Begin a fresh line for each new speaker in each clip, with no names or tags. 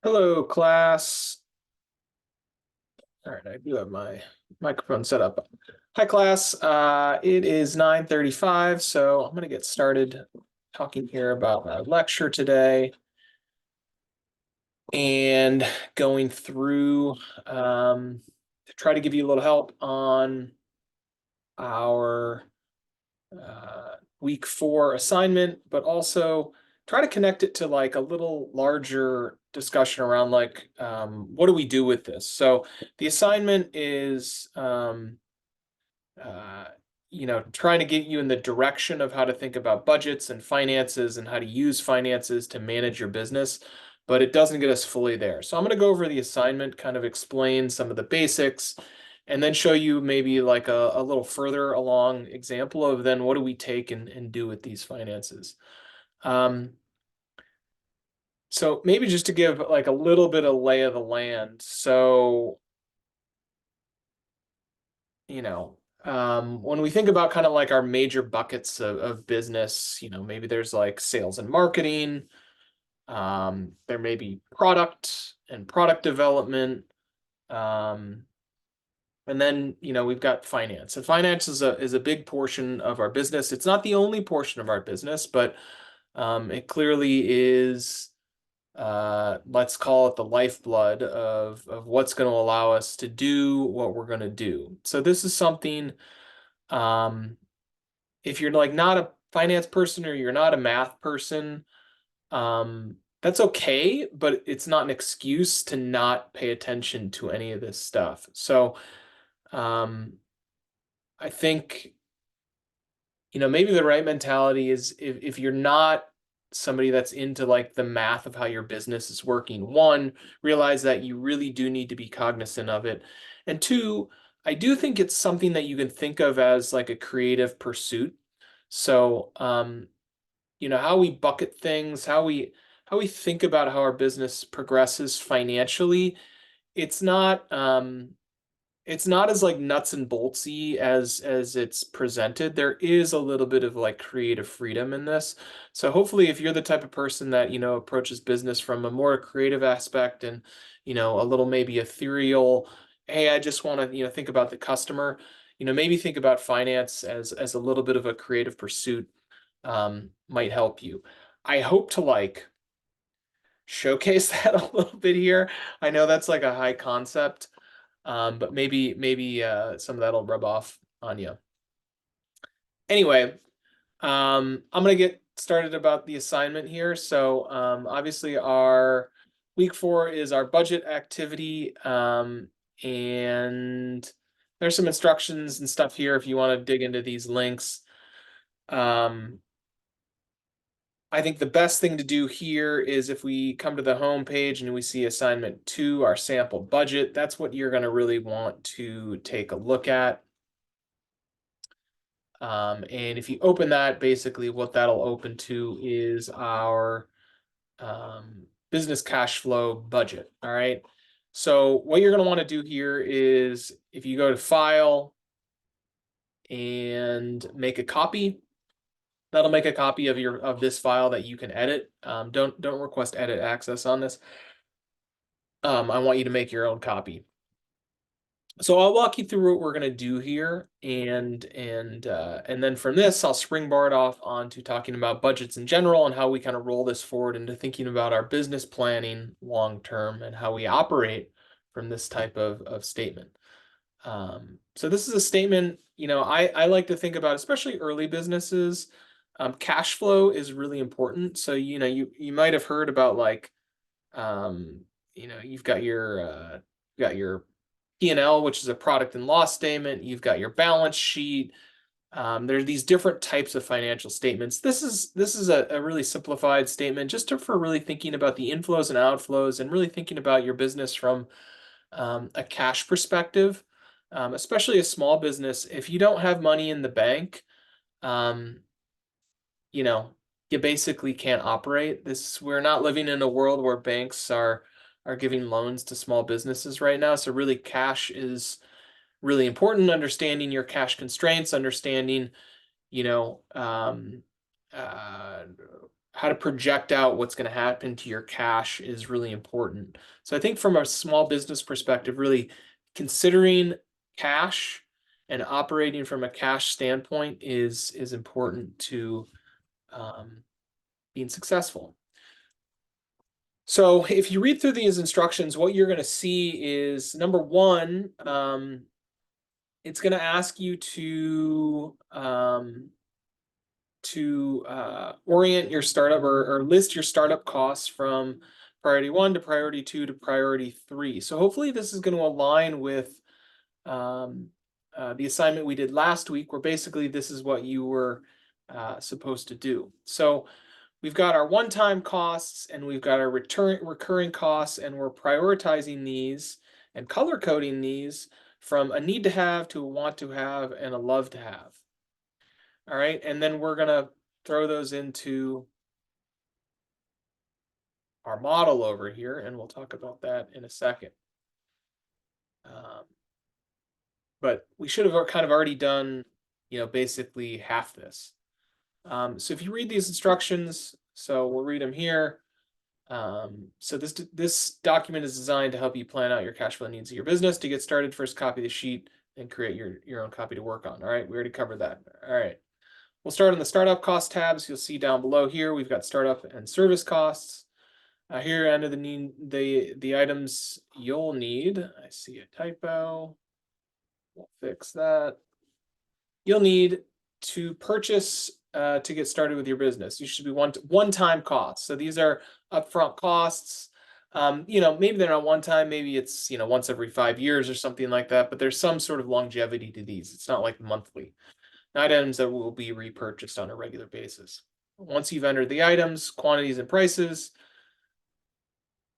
Hello, class. All right, I do have my microphone set up. Hi, class. It is 9:35, so I'm going to get started talking here about our lecture today and going through to try to give you a little help on our week 4 assignment, but also try to connect it to like a little larger discussion around like what do we do with this? So the assignment is uh, trying to get you in the direction of how to think about budgets and finances and how to use finances to manage your business, but it doesn't get us fully there. So I'm going to go over the assignment, kind of explain some of the basics, and then show you maybe like a little further along example of then what do we take and do with these finances. Um, so maybe just to give like a little bit of lay of the land. So, when we think about kind of like our major buckets of business, maybe there's like sales and marketing, there may be product and product development, um, and then we've got finance. And finance is a big portion of our business. It's not the only portion of our business, but it clearly is. Let's call it the lifeblood of what's going to allow us to do what we're going to do. So this is something. Um, if you're like not a finance person or you're not a math person, that's okay, but it's not an excuse to not pay attention to any of this stuff. So, um, I think, maybe the right mentality is if you're not somebody that's into like the math of how your business is working, one, realize that you really do need to be cognizant of it. And two, I do think it's something that you can think of as like a creative pursuit. So, how we bucket things, how we think about how our business progresses financially, it's not it's not as like nuts and boltsy as it's presented. There is a little bit of like creative freedom in this. So hopefully if you're the type of person that, approaches business from a more creative aspect and, a little maybe ethereal, hey, I just want to, think about the customer, maybe think about finance as a little bit of a creative pursuit might help you. I hope to like showcase that a little bit here. I know that's like a high concept, but maybe some of that'll rub off on you. Anyway, I'm gonna get started about the assignment here. So obviously our week 4 is our budget activity, and there's some instructions and stuff here if you want to dig into these links. Um, I think the best thing to do here is if we come to the home page and we see assignment 2, our sample budget, that's what you're going to really want to take a look at. And if you open that, basically what that'll open to is our business cash flow budget. All right. So what you're going to want to do here is if you go to File and make a copy, that'll make a copy of this file that you can edit. Don't request edit access on this. I want you to make your own copy. So I'll walk you through what we're going to do here, and then from this, I'll springboard off onto talking about budgets in general and how we kind of roll this forward into thinking about our business planning long term and how we operate from this type of statement. So this is a statement, I like to think about, especially early businesses. Cash flow is really important. So, you might have heard about like, you've got your P&L, which is a product and loss statement. You've got your balance sheet. There's these different types of financial statements. This is a really simplified statement for really thinking about the inflows and outflows and really thinking about your business from a cash perspective, especially a small business. If you don't have money in the bank, um, you know, you basically can't operate. We're not living in a world where banks are giving loans to small businesses right now. So really cash is really important, understanding your cash constraints, understanding, you know, uh, how to project out what's going to happen to your cash is really important. So I think from a small business perspective, really considering cash and operating from a cash standpoint is important to being successful. So if you read through these instructions, what you're going to see is, number one, it's going to ask you to orient your startup or list your startup costs from priority 1 to priority 2 to priority 3. So hopefully this is going to align with the assignment we did last week, where basically this is what you were supposed to do. So we've got our one-time costs and we've got our recurring costs, and we're prioritizing these and color coding these from a need to have to a want to have and a love to have. All right, and then we're gonna throw those into our model over here, and we'll talk about that in a second. But we should have kind of already done, basically half this. So if you read these instructions, so we'll read them here. So this document is designed to help you plan out your cash flow needs of your business. To get started, first copy the sheet and create your own copy to work on. All right, we already covered that. All right, we'll start on the startup cost tabs. You'll see down below here we've got startup and service costs. Here under the items you'll need, I see a typo. We'll fix that. You'll need to purchase to get started with your business. You should be one-time costs. So these are upfront costs. Maybe they're not one time, maybe it's once every 5 years or something like that, but there's some sort of longevity to these. It's not like monthly. Items that will be repurchased on a regular basis. Once you've entered the items, quantities, and prices,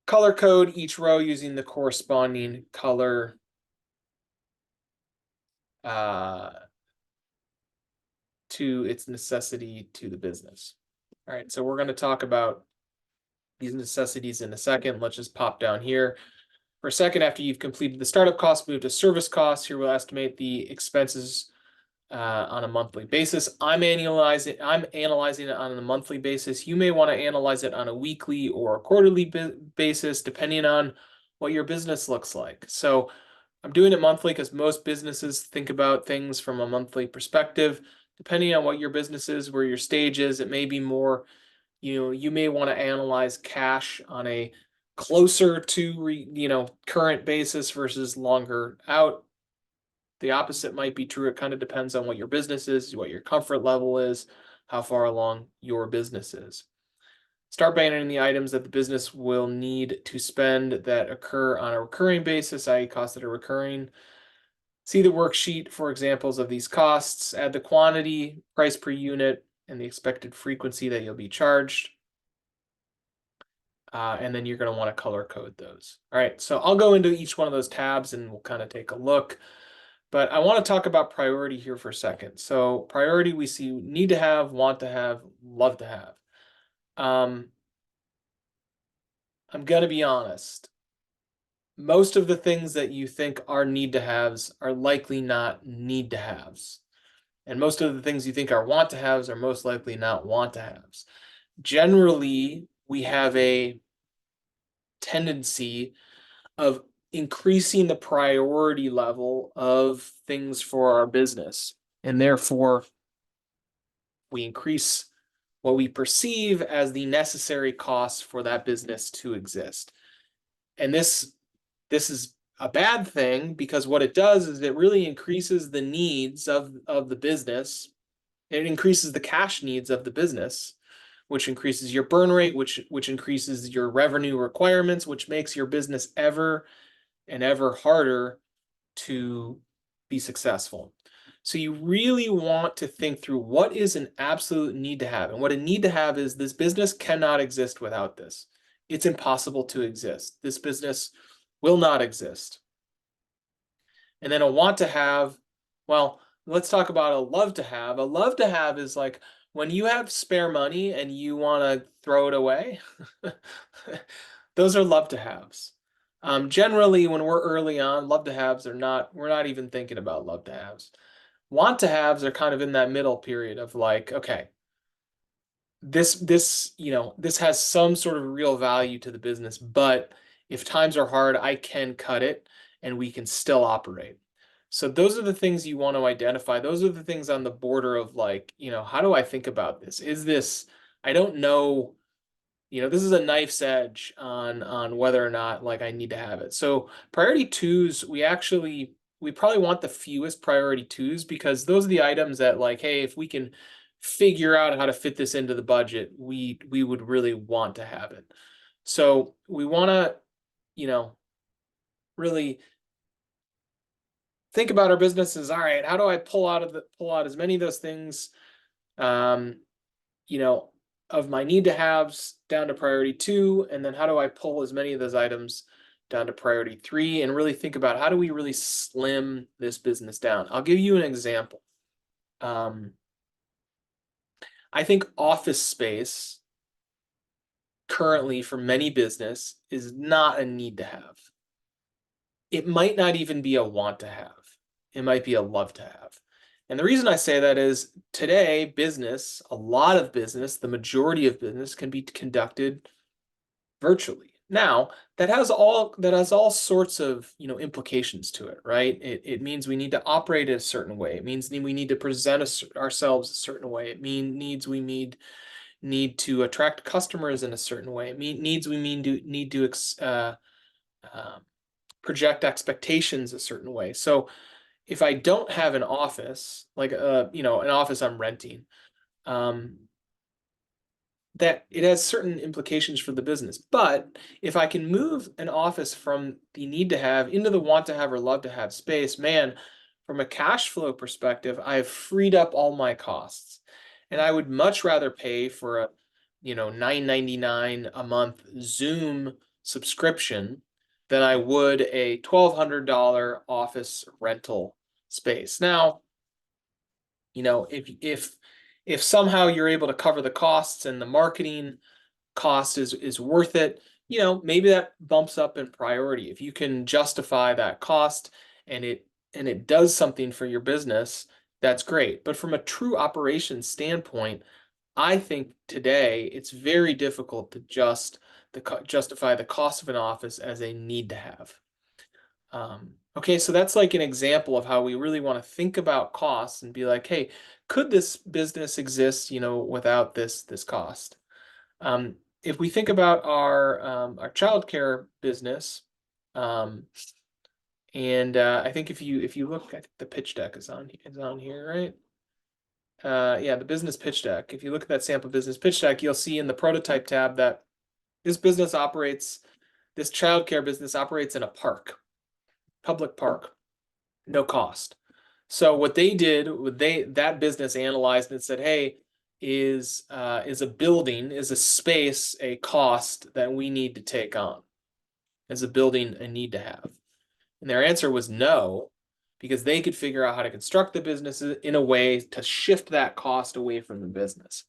color code each row using the corresponding color to its necessity to the business. All right, so we're going to talk about these necessities in a second. Let's just pop down here for a second. After you've completed the startup costs, move to service costs. Here we'll estimate the expenses on a monthly basis. I'm analyzing it on a monthly basis. You may want to analyze it on a weekly or a quarterly basis, depending on what your business looks like. So I'm doing it monthly because most businesses think about things from a monthly perspective. Depending on what your business is, where your stage is, it may be more, you may want to analyze cash on a closer to current basis versus longer out. The opposite might be true. It kind of depends on what your business is, what your comfort level is, how far along your business is. Start by entering the items that the business will need to spend that occur on a recurring basis, i.e. costs that are recurring. See the worksheet for examples of these costs. Add the quantity, price per unit, and the expected frequency that you'll be charged. And then you're going to want to color code those. All right, so I'll go into each one of those tabs and we'll kind of take a look. But I want to talk about priority here for a second. So priority, we see need to have, want to have, love to have. I'm going to be honest. Most of the things that you think are need to haves are likely not need to haves. And most of the things you think are want to haves are most likely not want to haves. Generally, we have a tendency of increasing the priority level of things for our business. And therefore, we increase what we perceive as the necessary costs for that business to exist. And this is a bad thing, because what it does is it really increases the needs of the business. It increases the cash needs of the business, which increases your burn rate, which increases your revenue requirements, which makes your business ever and ever harder to be successful. So you really want to think through what is an absolute need to have. And what a need to have is, this business cannot exist without this. It's impossible to exist. This business will not exist. And then a want to have, well, let's talk about a love to have. A love to have is like when you have spare money and you want to throw it away. Those are love to haves. Generally, when we're early on, love to haves we're not even thinking about love to haves. Want to haves are kind of in that middle period of like, okay, this, this has some sort of real value to the business, but if times are hard, I can cut it and we can still operate. So those are the things you want to identify. Those are the things on the border of like, how do I think about this? Is this, I don't know, this is a knife's edge on whether or not like I need to have it. So priority twos, we probably want the fewest priority twos because those are the items that like, hey, if we can figure out how to fit this into the budget, we would really want to have it. So we want to, really think about our businesses. All right, how do I pull out as many of those things, um, you know, of my need to haves down to priority two, and then how do I pull as many of those items down to priority three, and really think about how do we really slim this business down. I'll give you an example. I think office space currently for many business is not a need to have. It might not even be a want to have. It might be a love to have. And the reason I say that is today, business, a lot of business, the majority of business can be conducted virtually. Now, that has all sorts of, implications to it, right? It means we need to operate a certain way. It means we need to present ourselves a certain way. It means we need to attract customers in a certain way. It need to project expectations a certain way. So if I don't have an office, like an office I'm renting, that it has certain implications for the business. But if I can move an office from the need to have into the want to have or love to have space, man, from a cash flow perspective, I've freed up all my costs. And I would much rather pay for a, $9.99 a month Zoom subscription than I would a $1,200 office rental space. Now, if somehow you're able to cover the costs and the marketing cost is worth it, maybe that bumps up in priority. If you can justify that cost and it does something for your business, that's great. But from a true operations standpoint, I think today it's very difficult to justify the cost of an office as a need to have. Okay, so that's like an example of how we really want to think about costs and be like, hey, could this business exist, without this cost? If we think about our childcare business, and I think if you look, I think the pitch deck is on here, right? Yeah, the business pitch deck. If you look at that sample business pitch deck, you'll see in the prototype tab that this childcare business operates in a public park, no cost. So what they did, that business analyzed and said, hey, is a building, is a space, a cost that we need to take on? Is a building a need to have? And their answer was no, because they could figure out how to construct the business in a way to shift that cost away from the business.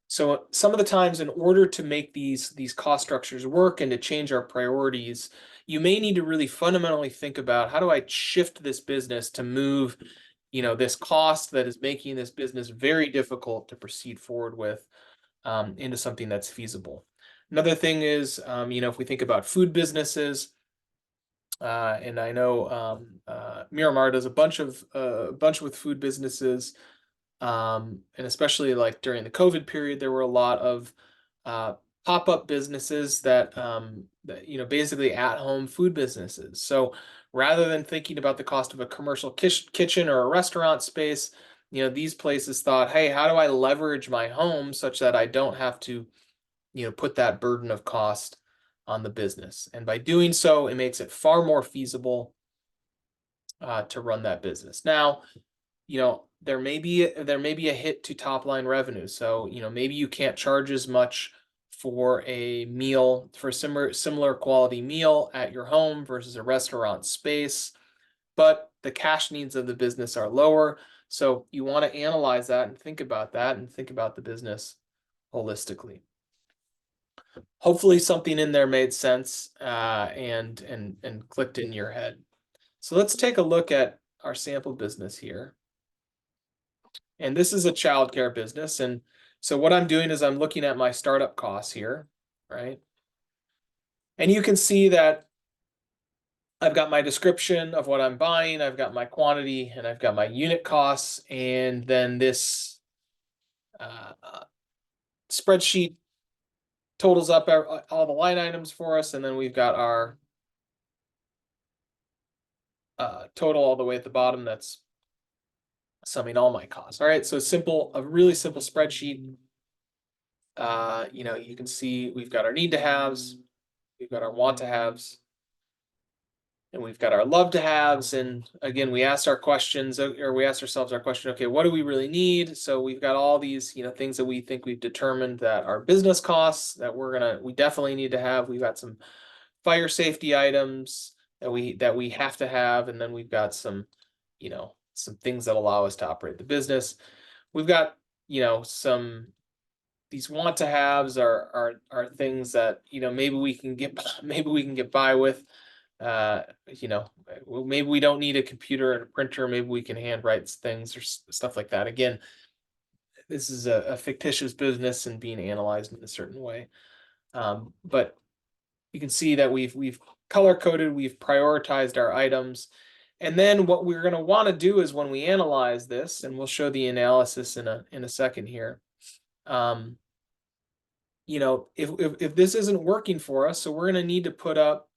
So some of the times, in order to make these cost structures work and to change our priorities, you may need to really fundamentally think about how do I shift this business to move, this cost that is making this business very difficult to proceed forward with, into something that's feasible. Another thing is, if we think about food businesses, and I know Miramar does a bunch with food businesses. And especially like during the COVID period, there were a lot of pop-up businesses that basically at-home food businesses. So rather than thinking about the cost of a commercial kitchen or a restaurant space, these places thought, hey, how do I leverage my home such that I don't have to, put that burden of cost on the business? And by doing so, it makes it far more feasible to run that business. Now, there may be a hit to top line revenue. So, maybe you can't charge as much for a meal, for a similar quality meal at your home versus a restaurant space, but the cash needs of the business are lower. So you want to analyze that and think about the business holistically. Hopefully something in there made sense and clicked in your head. So let's take a look at our sample business here. And this is a childcare business. And So what I'm doing is I'm looking at my startup costs here, right? And you can see that I've got my description of what I'm buying, I've got my quantity, and I've got my unit costs, and then this spreadsheet totals up all the line items for us, and then we've got our total all the way at the bottom that's summing all my costs. All right, so a really simple spreadsheet. You can see we've got our need to haves, we've got our want to haves, and we've got our love to haves. And again, we asked our questions, or we asked ourselves our question, okay, what do we really need? So we've got all these, things that we think we've determined that are business costs that we definitely need to have. We've got some fire safety items that we have to have, and then we've got some things that allow us to operate the business. We've got, some these want to haves are things that maybe we can get by with. Maybe we don't need a computer and a printer. Maybe we can handwrite things or stuff like that. Again, this is a fictitious business and being analyzed in a certain way. But you can see that we've color coded, we've prioritized our items. And then what we're going to want to do is when we analyze this, and we'll show the analysis in a second here. If this isn't working for us, so we're going to need to put up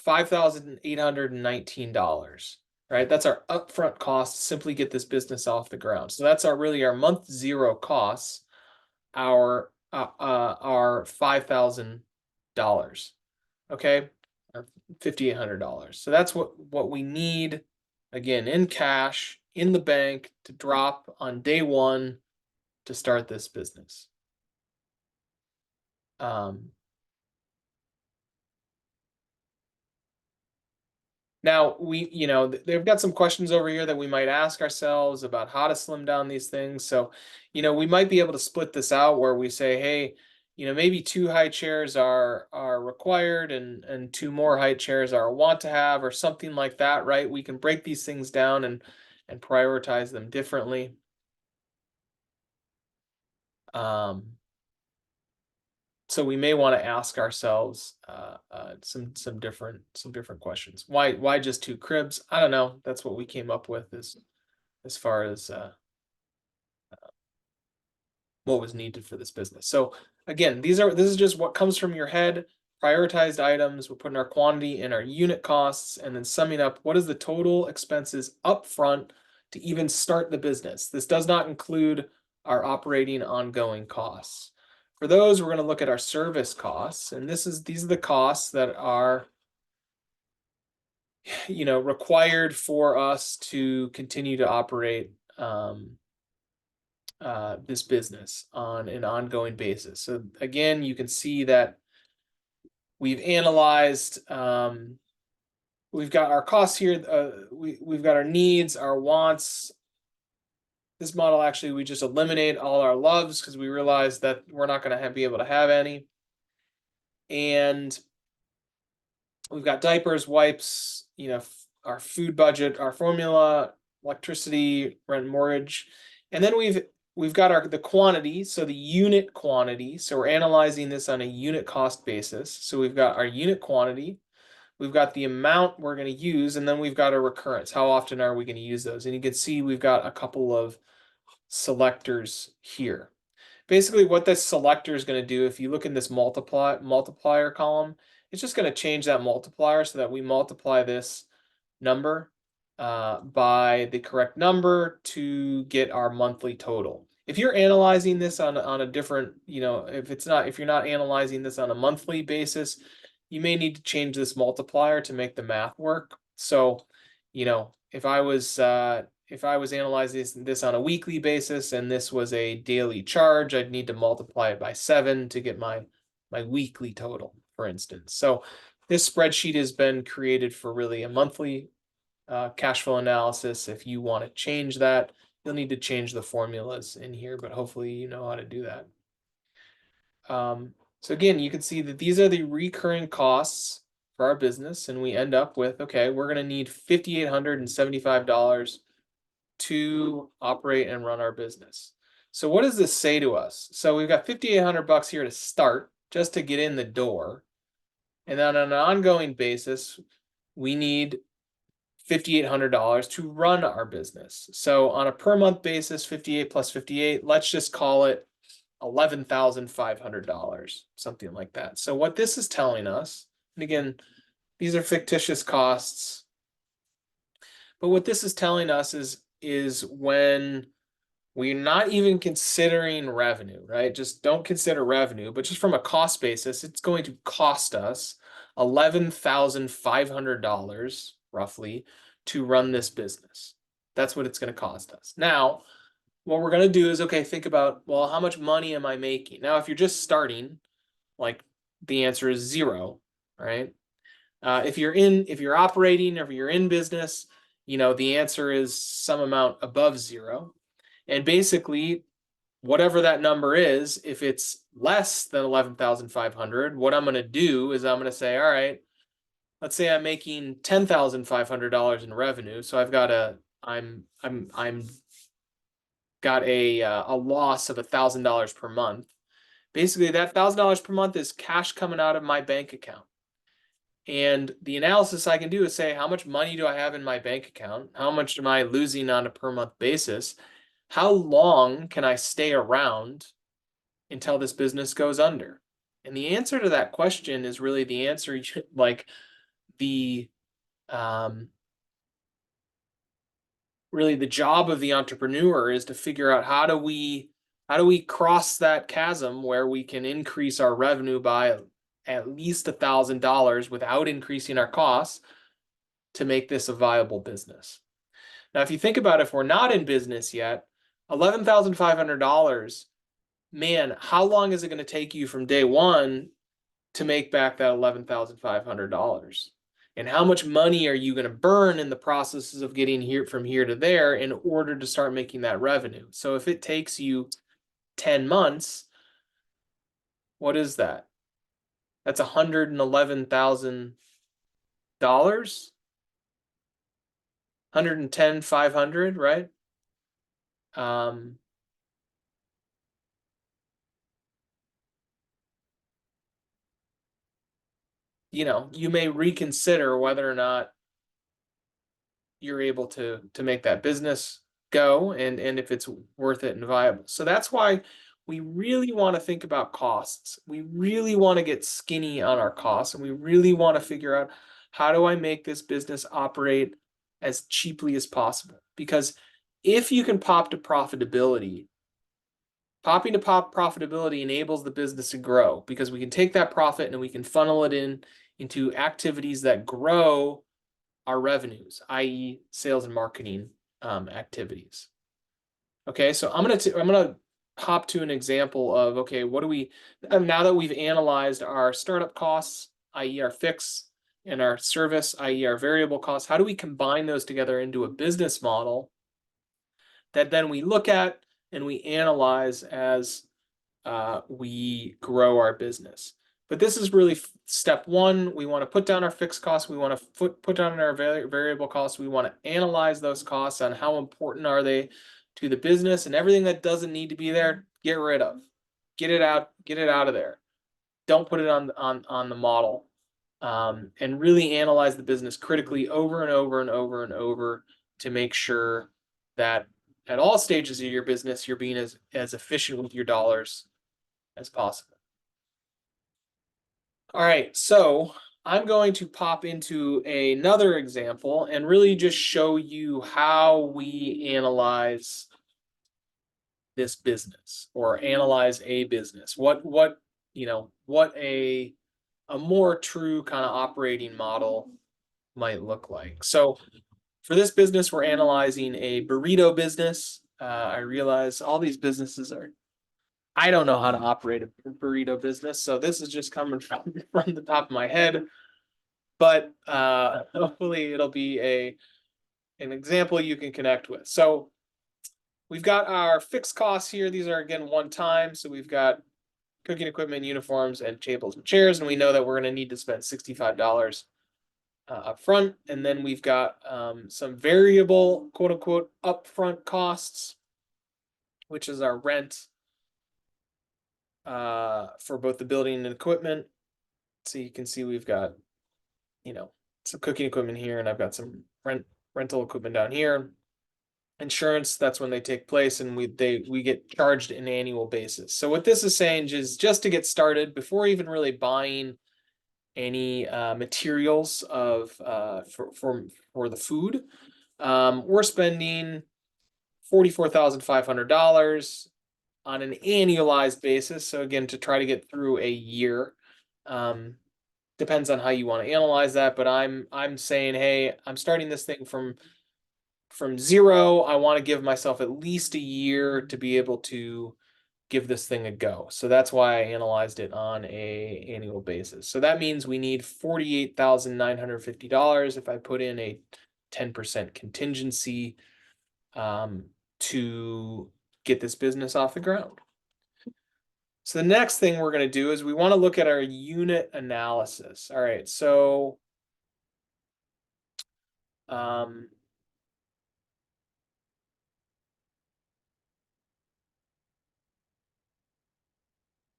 $5,819, right? That's our upfront cost to simply get this business off the ground. So that's our month zero costs, our $5,000, okay, or $5,800. So that's what we need, again, in cash in the bank to drop on day one to start this business. Now they've got some questions over here that we might ask ourselves about how to slim down these things. So, we might be able to split this out where we say, hey, maybe 2 high chairs are required and 2 more high chairs are a want to have, or something like that, right? We can break these things down and prioritize them differently. So we may want to ask ourselves some different questions. Why just 2 cribs? I don't know. That's what we came up with as far as what was needed for this business. So again, this is just what comes from your head. Prioritized items. We're putting our quantity and our unit costs, and then summing up what is the total expenses up front to even start the business. This does not include our operating ongoing costs. For those, we're going to look at our service costs, and these are the costs that are required for us to continue to operate this business on an ongoing basis. So again, you can see that we've analyzed, we've got our costs here, we've got our needs, our wants. This model, actually, we just eliminate all our loves because we realize that we're not going to be able to have any. And we've got diapers, wipes, our food budget, our formula, electricity, rent, mortgage. And then we've got the quantity, so the unit quantity. So we're analyzing this on a unit cost basis. So we've got our unit quantity, we've got the amount we're going to use, and then we've got a recurrence. How often are we going to use those? And you can see we've got a couple of selectors here. Basically, what this selector is going to do, if you look in this multiplier column, it's just going to change that multiplier so that we multiply this number by the correct number to get our monthly total. If you're analyzing this on a different, if you're not analyzing this on a monthly basis, you may need to change this multiplier to make the math work. So, if I was analyzing this on a weekly basis and this was a daily charge, I'd need to multiply it by 7 to get my weekly total, for instance. So this spreadsheet has been created for really a monthly cash flow analysis. If you want to change that, you'll need to change the formulas in here, but hopefully you know how to do that. So again, you can see that these are the recurring costs for our business, and we end up with, okay, we're going to need $5,875 to operate and run our business. So what does this say to us? So we've got $5,800 here to start, just to get in the door. And then on an ongoing basis, we need $5,800 to run our business. So on a per month basis, 58 plus 58, let's just call it $11,500, something like that. So what this is telling us, and again, these are fictitious costs, but what this is telling us is when we're not even considering revenue, right? Just don't consider revenue, but just from a cost basis, it's going to cost us $11,500 roughly to run this business. That's what it's going to cost us. Now, what we're going to do is, okay, think about, well, how much money am I making? Now, if you're just starting, like the answer is zero, right? If you're operating, or if you're in business, the answer is some amount above zero. And basically, whatever that number is, if it's less than 11,500, what I'm going to do is I'm going to say, all right, let's say I'm making $10,500 in revenue. So I've got I'm got a loss of $1,000 per month. Basically, that $1,000 per month is cash coming out of my bank account. And the analysis I can do is say, how much money do I have in my bank account? How much am I losing on a per month basis? How long can I stay around until this business goes under? And the answer to that question is really the answer, like the really the job of the entrepreneur is to figure out how do we cross that chasm where we can increase our revenue by at least $1,000 without increasing our costs to make this a viable business. Now, if you think about it, if we're not in business yet, $11,500, man, how long is it going to take you from day one to make back that $11,500? And how much money are you going to burn in the processes of getting from here to there in order to start making that revenue? So if it takes you 10 months, what is that? That's $111,000, 110,500, right? You may reconsider whether or not you're able to make that business go, and if it's worth it and viable. So that's why we really want to think about costs. We really want to get skinny on our costs, and we really want to figure out, how do I make this business operate as cheaply as possible? Because if you can pop to profitability, popping to profitability enables the business to grow, because we can take that profit and we can funnel it into activities that grow our revenues, i.e. sales and marketing activities. Okay, so I'm gonna hop to an example of, okay, what do we, now that we've analyzed our startup costs, i.e. our fixed, and our service, i.e. our variable costs, how do we combine those together into a business model that then we look at and we analyze as we grow our business? But this is really step one. We want to put down our fixed costs. We want to put down our variable costs. We want to analyze those costs on how important are they to the business, and everything that doesn't need to be there, get rid of. Get it out of there. Don't put it on the model. And really analyze the business critically over and over and over and over to make sure that at all stages of your business, you're being as efficient with your dollars as possible. All right, so I'm going to pop into another example and really just show you how we analyze this business, or analyze a business. What a more true kind of operating model might look like. So for this business, we're analyzing a burrito business. I realize all these businesses I don't know how to operate a burrito business, so this is just coming from the top of my head. But hopefully it'll be an example you can connect with. So we've got our fixed costs here. These are, again, one time. So we've got cooking equipment, uniforms, and tables and chairs, and we know that we're going to need to spend $65 up front. And then we've got some variable, quote unquote, upfront costs. which is our rent for both the building and equipment. So you can see we've got, some cooking equipment here, and I've got some rental equipment down here. Insurance, that's when they take place, and we get charged an annual basis. So what this is saying is, just to get started, before even really buying any materials of for the food, we're spending $44,500 on an annualized basis. So again, to try to get through a year. Depends on how you want to analyze that, but I'm saying, hey, I'm starting this thing from zero. I want to give myself at least a year to be able to give this thing a go. So that's why I analyzed it on a annual basis. So that means we need $48,950 if I put in a 10% contingency to get this business off the ground. So the next thing we're going to do is we want to look at our unit analysis. All right, so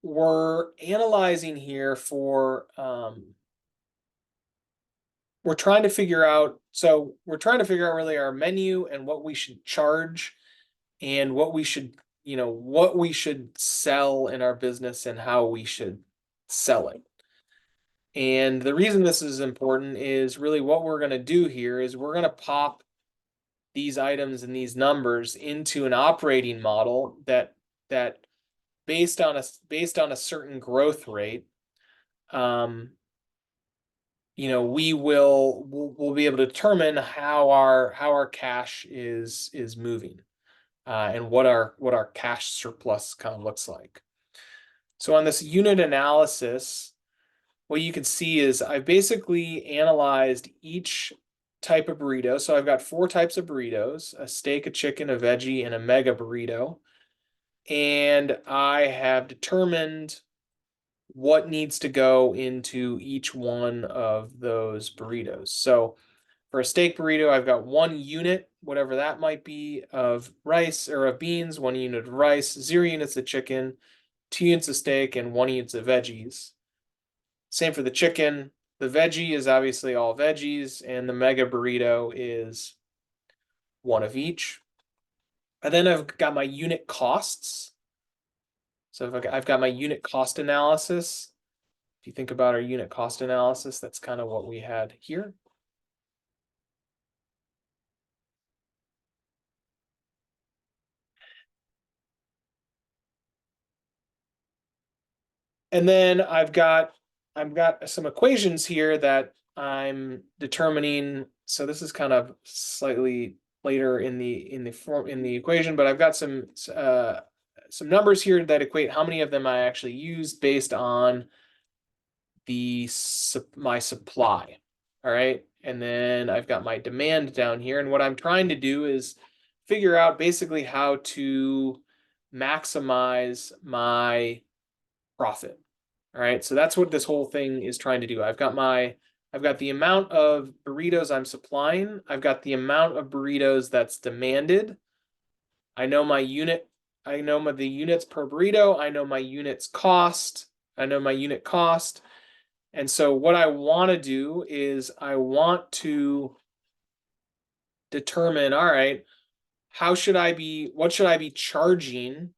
we're analyzing here for we're trying to figure out really our menu and what we should charge and what we should sell in our business and how we should sell it. And the reason this is important is really what we're going to do here is we're going to pop these items and these numbers into an operating model that based on a certain growth rate, we'll be able to determine how our cash is moving, and what our cash surplus kind of looks like. So on this unit analysis, what you can see is I've basically analyzed each type of burrito. So I've got 4 types of burritos: a steak, a chicken, a veggie, and a mega burrito. And I have determined what needs to go into each one of those burritos. So for a steak burrito, I've got 1 unit, whatever that might be, of rice or of beans, 1 unit of rice, 0 units of chicken, 2 units of steak, and 1 unit of veggies. Same for the chicken. The veggie is obviously all veggies, and the mega burrito is 1 of each. And then I've got my unit costs. So I've got my unit cost analysis. If you think about our unit cost analysis, that's kind of what we had here. And then I've got some equations here that I'm determining. So this is kind of slightly later in the equation, but I've got some numbers here that equate how many of them I actually used based on my supply. All right, and then I've got my demand down here, and what I'm trying to do is figure out basically how to maximize my profit. All right, so that's what this whole thing is trying to do. I've got the amount of burritos I'm supplying. I've got the amount of burritos that's demanded. I know the units per burrito. I know my units cost. I know my unit cost. And so what I want to do is I want to determine, all right, what should I be charging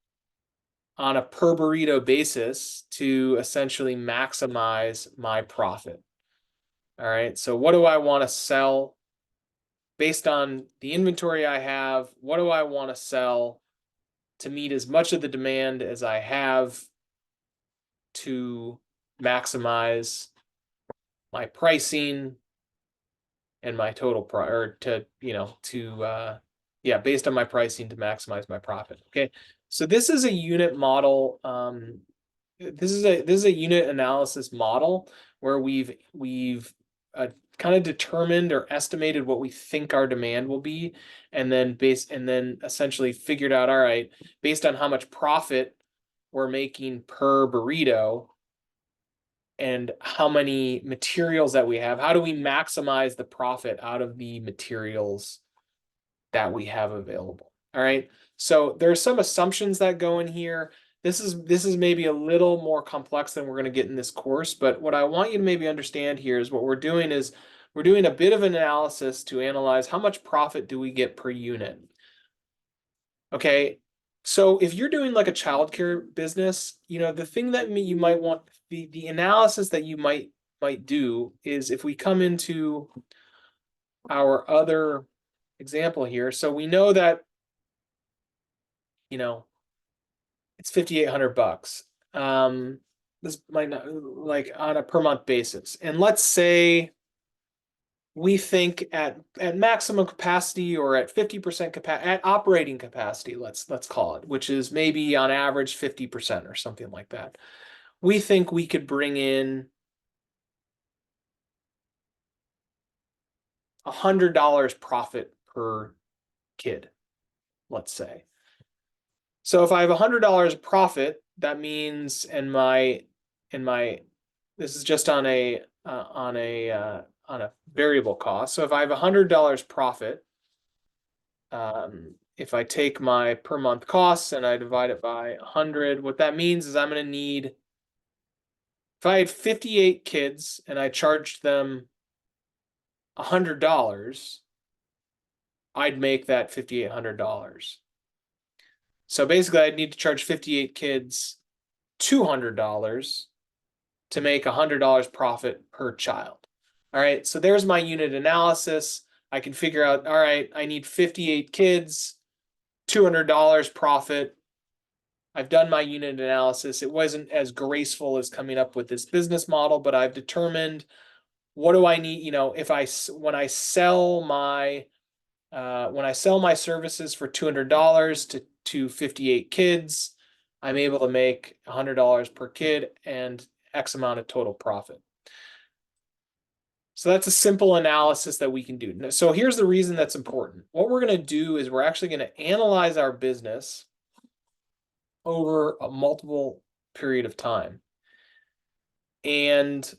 on a per burrito basis to essentially maximize my profit. All right, so what do I want to sell based on the inventory I have? What do I want to sell to meet as much of the demand as I have to maximize my pricing and my total based on my pricing to maximize my profit. Okay, so this is a unit model. This is a unit analysis model where we've kind of determined or estimated what we think our demand will be, and then essentially figured out, all right, based on how much profit we're making per burrito and how many materials that we have, how do we maximize the profit out of the materials that we have available? All right. So there are some assumptions that go in here. This is maybe a little more complex than we're going to get in this course, but what I want you to maybe understand here is what we're doing is we're doing a bit of an analysis to analyze how much profit do we get per unit. Okay. So if you're doing like a childcare business, the thing that you might want, the analysis that you might do is if we come into our other example here. So we know that, it's $5,800. This might not, like, on a per month basis. And let's say we think at maximum capacity or at 50% capacity, at operating capacity, let's call it, which is maybe on average 50% or something like that. We think we could bring in $100 profit per kid, let's say. So if I have $100 profit, that means this is just on a variable cost. So if I have $100 profit, if I take my per month costs and I divide it by 100, what that means is I'm going to need, if I had 58 kids and I charged them $100, I'd make that $5,800. So basically, I'd need to charge 58 kids $200 to make $100 profit per child. All right, so there's my unit analysis. I can figure out, all right, I need 58 kids, $200 profit. I've done my unit analysis. It wasn't as graceful as coming up with this business model, but I've determined what do I need, when I sell my services for $200 to 58 kids, I'm able to make $100 per kid and X amount of total profit. So that's a simple analysis that we can do. So here's the reason that's important. What we're going to do is we're actually going to analyze our business over a multiple period of time. And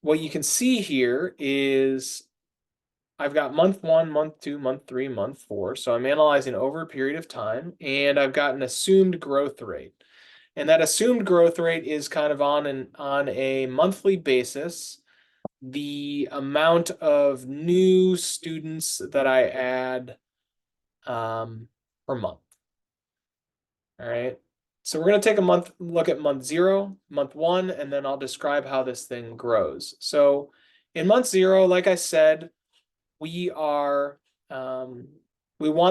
what you can see here is I've got month 1, month 2, month 3, month 4. So I'm analyzing over a period of time, and I've got an assumed growth rate. And that assumed growth rate is kind of on a monthly basis, the amount of new students that I add per month. All right. So we're going to take a look at month 0, month 1, and then I'll describe how this thing grows. So in month 0, like I said, we want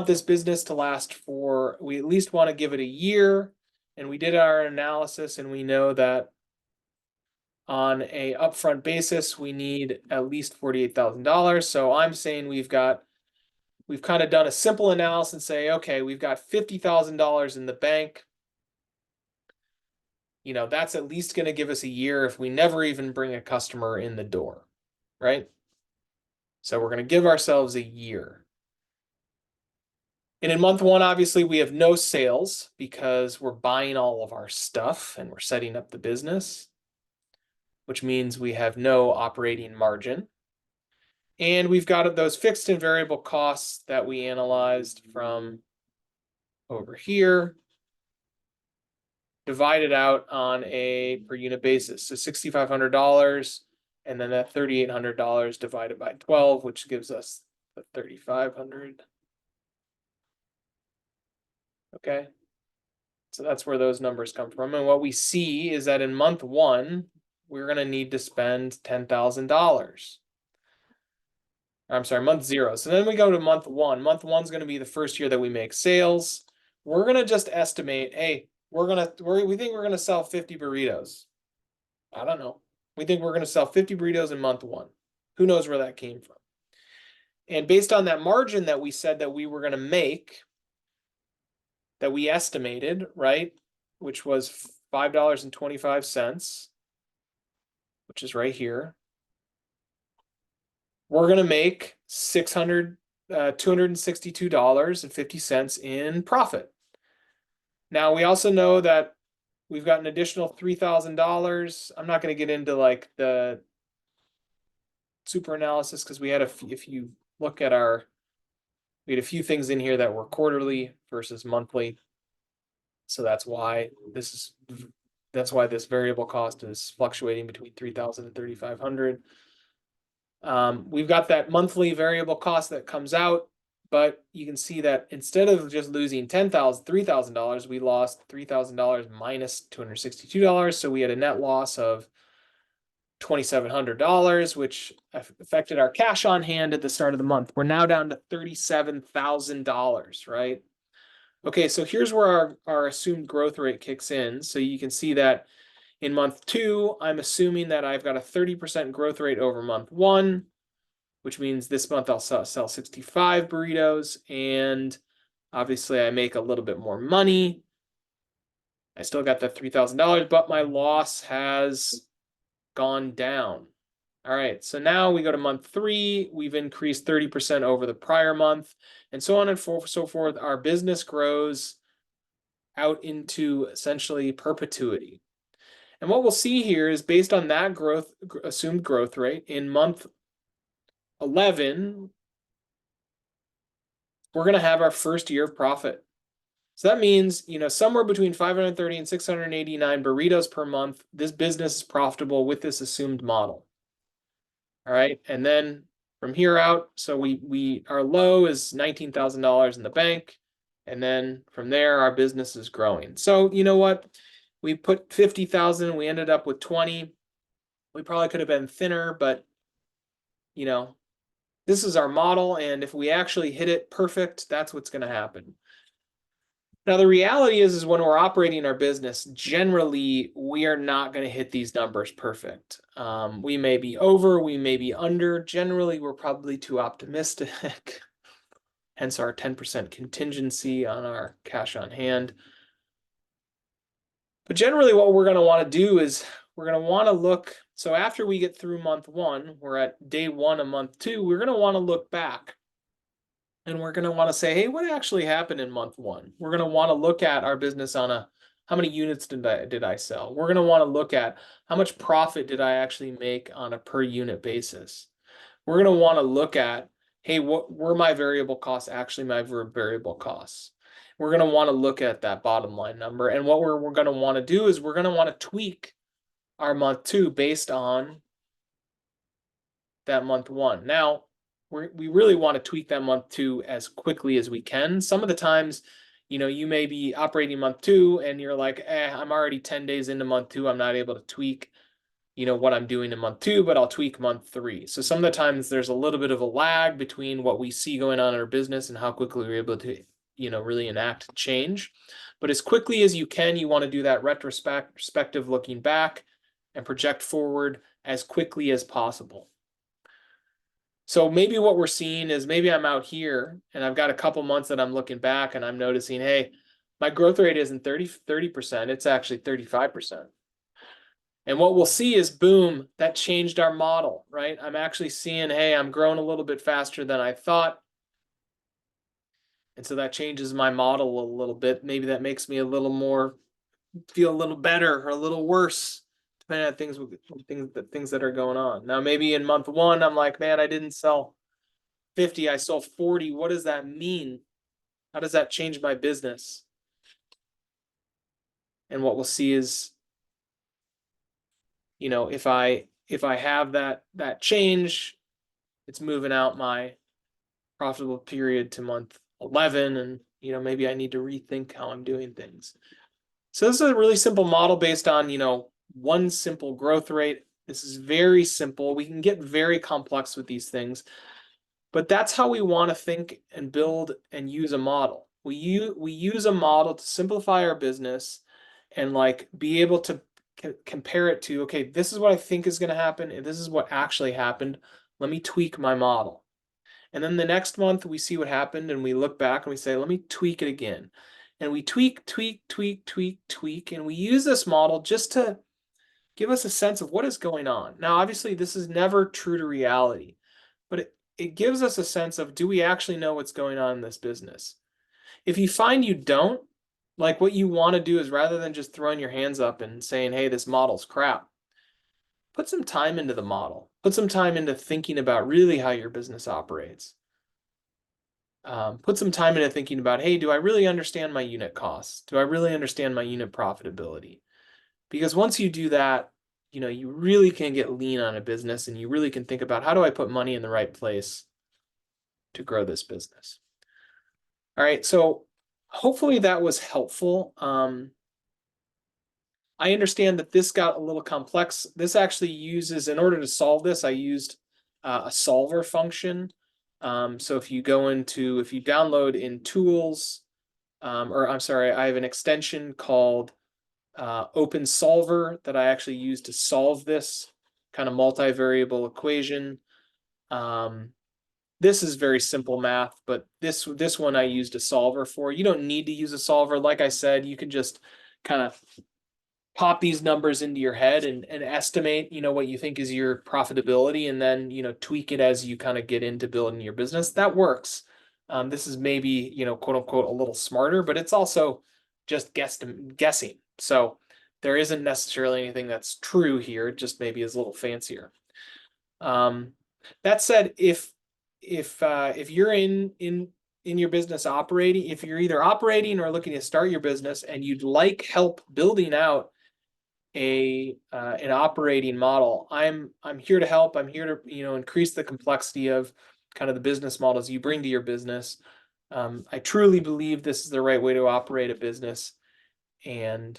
this business to last we at least want to give it a year. And we did our analysis, and we know that on a upfront basis, we need at least $48,000. So I'm saying we've kind of done a simple analysis and say, okay, we've got $50,000 in the bank. That's at least going to give us a year if we never even bring a customer in the door, right? So we're going to give ourselves a year. And in month 1, obviously, we have no sales because we're buying all of our stuff and we're setting up the business, which means we have no operating margin. And we've got those fixed and variable costs that we analyzed from over here, divided out on a per unit basis. So $6,500, and then that $3,800 divided by 12, which gives us the $3,500. Okay. So that's where those numbers come from. And what we see is that in month 1, we're going to need to spend $10,000. I'm sorry, month 0. So then we go to month 1. Month 1 is going to be the first year that we make sales. We're going to just estimate, hey, we think we're going to sell 50 burritos. I don't know. We think we're going to sell 50 burritos in month 1. Who knows where that came from? And based on that margin that we said that we were going to make, that we estimated, right, which was $5.25, which is right here, we're going to make $262.50 in profit. Now, we also know that we've got an additional $3,000. I'm not going to get into like the super analysis because we had if you look at our We had a few things in here that were quarterly versus monthly. So that's why this variable cost is fluctuating between 3,000 and 3,500. We've got that monthly variable cost that comes out, but you can see that instead of just losing $3,000, we lost $3,000 minus $262. So we had a net loss of $2,700, which affected our cash on hand at the start of the month. We're now down to $37,000, right? Okay, so here's where our assumed growth rate kicks in. So you can see that in month 2, I'm assuming that I've got a 30% growth rate over month 1, which means this month I'll sell 65 burritos, and obviously I make a little bit more money. I still got that $3,000, but my loss has gone down. All right, so now we go to month 3. We've increased 30% over the prior month, and so on and so forth. Our business grows out into essentially perpetuity. And what we'll see here is based on that assumed growth rate in month 11, we're going to have our first year of profit. So that means, somewhere between 530 and 689 burritos per month, this business is profitable with this assumed model. All right. And then from here out, so our low is $19,000 in the bank. And then from there, our business is growing. So you know what? We put 50,000, we ended up with 20. We probably could have been thinner, but this is our model. And if we actually hit it perfect, that's what's going to happen. Now, the reality is when we're operating our business, generally, we are not going to hit these numbers perfect. We may be over, we may be under. Generally, we're probably too optimistic. Hence our 10% contingency on our cash on hand. But generally, what we're going to want to do is we're going to want to look. So after we get through month 1, we're at day 1 of month 2, we're going to want to look back. And we're going to want to say, hey, what actually happened in month 1? We're going to want to look at our business on how many units did I sell? We're going to want to look at how much profit did I actually make on a per unit basis? We're going to want to look at, hey, what were my variable costs actually my variable costs? We're going to want to look at that bottom line number. And what we're going to want to do is we're going to want to tweak our month 2 based on that month 1. Now, we really want to tweak that month 2 as quickly as we can. Some of the times, you may be operating month 2 and you're like, I'm already 10 days into month 2. I'm not able to tweak, what I'm doing in month 2, but I'll tweak month 3. So some of the times there's a little bit of a lag between what we see going on in our business and how quickly we're able to, really enact change. But as quickly as you can, you want to do that retrospective looking back and project forward as quickly as possible. So maybe what we're seeing is maybe I'm out here and I've got a couple months that I'm looking back and I'm noticing, hey, my growth rate isn't 30%, it's actually 35%. And what we'll see is, boom, that changed our model, right? I'm actually seeing, hey, I'm growing a little bit faster than I thought. And so that changes my model a little bit. Maybe that makes me feel a little better or a little worse, depending on things that are going on. Now, maybe in month 1, I'm like, man, I didn't sell 50, I sold 40. What does that mean? How does that change my business? And what we'll see is, if I have that change, it's moving out my profitable period to month 11, and maybe I need to rethink how I'm doing things. So this is a really simple model based on one simple growth rate. This is very simple. We can get very complex with these things, but that's how we want to think and build and use a model. We use a model to simplify our business and be able to compare it to, okay, this is what I think is going to happen, and this is what actually happened. Let me tweak my model. And then the next month we see what happened and we look back and we say, let me tweak it again. And we tweak, and we use this model just to give us a sense of what is going on. Now, obviously, this is never true to reality, but it gives us a sense of, do we actually know what's going on in this business? If you find you don't, what you want to do is, rather than just throwing your hands up and saying, hey, this model's crap, put some time into the model. Put some time into thinking about really how your business operates. Put some time into thinking about, hey, do I really understand my unit costs? Do I really understand my unit profitability? Because once you do that, you really can get lean on a business, and you really can think about, how do I put money in the right place to grow this business? All right, so hopefully that was helpful. I understand that this got a little complex. This actually uses, in order to solve this, I used a solver function. So if you download in tools, or I'm sorry, I have an extension called Open Solver that I actually use to solve this kind of multivariable equation. This is very simple math, but this one I used a solver for. You don't need to use a solver. Like I said, you can just kind of pop these numbers into your head and estimate, what you think is your profitability, and then, tweak it as you kind of get into building your business. That works. This is maybe, quote unquote, a little smarter, but it's also just guessing. So there isn't necessarily anything that's true here, it just maybe is a little fancier. That said, if you're in your business operating, if you're either operating or looking to start your business and you'd like help building out an operating model, I'm here to help. I'm here to increase the complexity of kind of the business models you bring to your business. I truly believe this is the right way to operate a business, and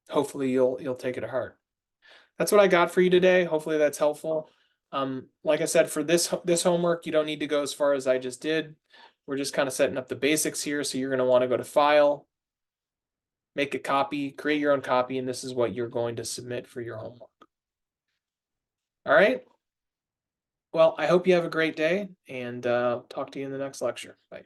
hopefully you'll take it to heart. That's what I got for you today. Hopefully that's helpful. Like I said, for this homework, you don't need to go as far as I just did. We're just kind of setting up the basics here. So you're going to want to go to File, make a copy, create your own copy, and this is what you're going to submit for your homework. All right. Well, I hope you have a great day, and talk to you in the next lecture. Bye.